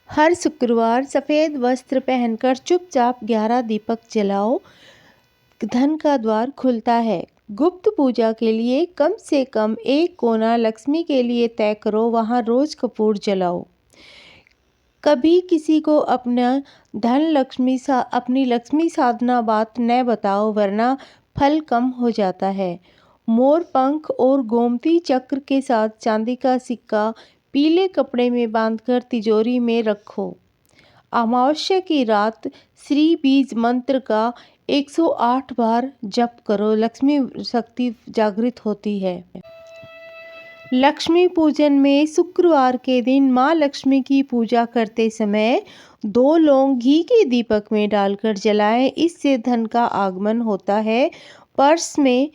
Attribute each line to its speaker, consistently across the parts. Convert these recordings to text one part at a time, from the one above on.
Speaker 1: हर शुक्रवार सफ़ेद वस्त्र पहनकर चुपचाप 11 दीपक जलाओ, धन का द्वार खुलता है। गुप्त पूजा के लिए कम से कम एक कोना लक्ष्मी के लिए तय करो, वहाँ रोज कपूर जलाओ। कभी किसी को अपनी लक्ष्मी साधना बात न बताओ, वरना फल कम हो जाता है। मोर पंख और गोमती चक्र के साथ चांदी का सिक्का पीले कपड़े में बांधकर तिजोरी में रखो। अमावस्या की रात श्री बीज मंत्र का 108 बार जप करो, लक्ष्मी शक्ति जागृत होती है। लक्ष्मी पूजन में शुक्रवार के दिन माँ लक्ष्मी की पूजा करते समय 2 लौंग घी के दीपक में डालकर जलाएं, इससे धन का आगमन होता है। पर्स में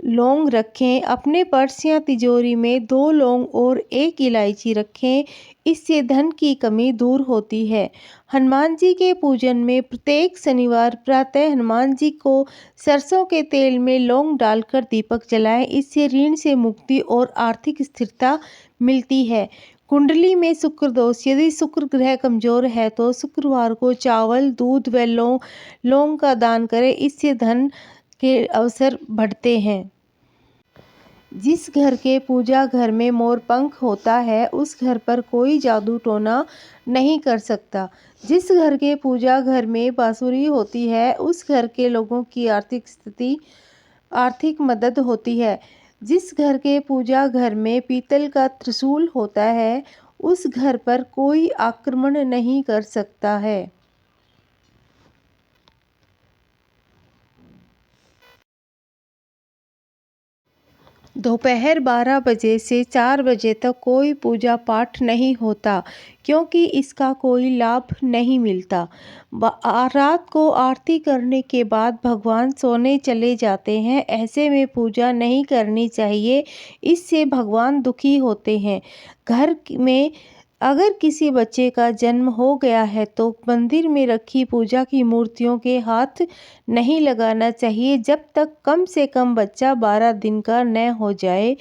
Speaker 1: लौंग रखें, अपने पर्स या तिजोरी में 2 लौंग और 1 इलायची रखें, इससे धन की कमी दूर होती है। हनुमान जी के पूजन में प्रत्येक शनिवार प्रातः हनुमान जी को सरसों के तेल में लौंग डालकर दीपक जलाएं, इससे ऋण से मुक्ति और आर्थिक स्थिरता मिलती है। कुंडली में शुक्र दोष, यदि शुक्र ग्रह कमजोर है तो शुक्रवार को चावल, दूध व लौंग का दान करें, इससे धन के अवसर बढ़ते हैं। जिस घर के पूजा घर में मोर पंख होता है, उस घर पर कोई जादू टोना नहीं कर सकता। जिस घर के पूजा घर में बांसुरी होती है, उस घर के लोगों की आर्थिक मदद होती है। जिस घर के पूजा घर में पीतल का त्रिशूल होता है, उस घर पर कोई आक्रमण नहीं कर सकता है। दोपहर 12 बजे से 4 बजे तक कोई पूजा पाठ नहीं होता, क्योंकि इसका कोई लाभ नहीं मिलता। रात को आरती करने के बाद भगवान सोने चले जाते हैं, ऐसे में पूजा नहीं करनी चाहिए, इससे भगवान दुखी होते हैं। घर में अगर किसी बच्चे का जन्म हो गया है तो मंदिर में रखी पूजा की मूर्तियों के हाथ नहीं लगाना चाहिए, जब तक कम से कम बच्चा 12 दिन का न हो जाए।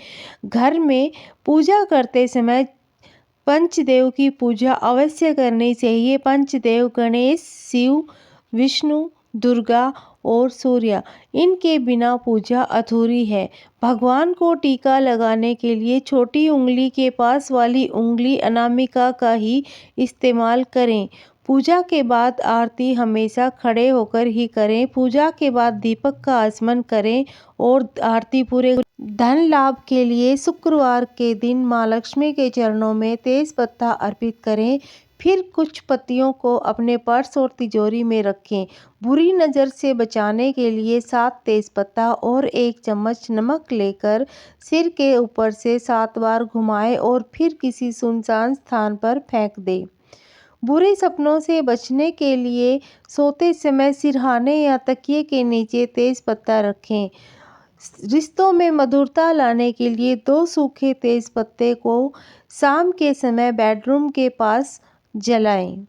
Speaker 1: घर में पूजा करते समय पंचदेव की पूजा अवश्य करनी चाहिए। पंचदेव गणेश, शिव, विष्णु, दुर्गा और सूर्य, इनके बिना पूजा अधूरी है। भगवान को टीका लगाने के लिए छोटी उंगली के पास वाली उंगली अनामिका का ही इस्तेमाल करें। पूजा के बाद आरती हमेशा खड़े होकर ही करें। पूजा के बाद दीपक का आचमन करें और आरती पूरे। धन लाभ के लिए शुक्रवार के दिन माँ लक्ष्मी के चरणों में तेज पत्ता अर्पित करें, फिर कुछ पत्तियों को अपने पर्स और तिजोरी में रखें। बुरी नज़र से बचाने के लिए 7 तेजपत्ता और 1 चम्मच नमक लेकर सिर के ऊपर से 7 बार घुमाएं और फिर किसी सुनसान स्थान पर फेंक दें। बुरे सपनों से बचने के लिए सोते समय सिरहाने या तकिए के नीचे तेजपत्ता रखें। रिश्तों में मधुरता लाने के लिए 2 सूखे तेज पत्ते को शाम के समय बेडरूम के पास जलाएं।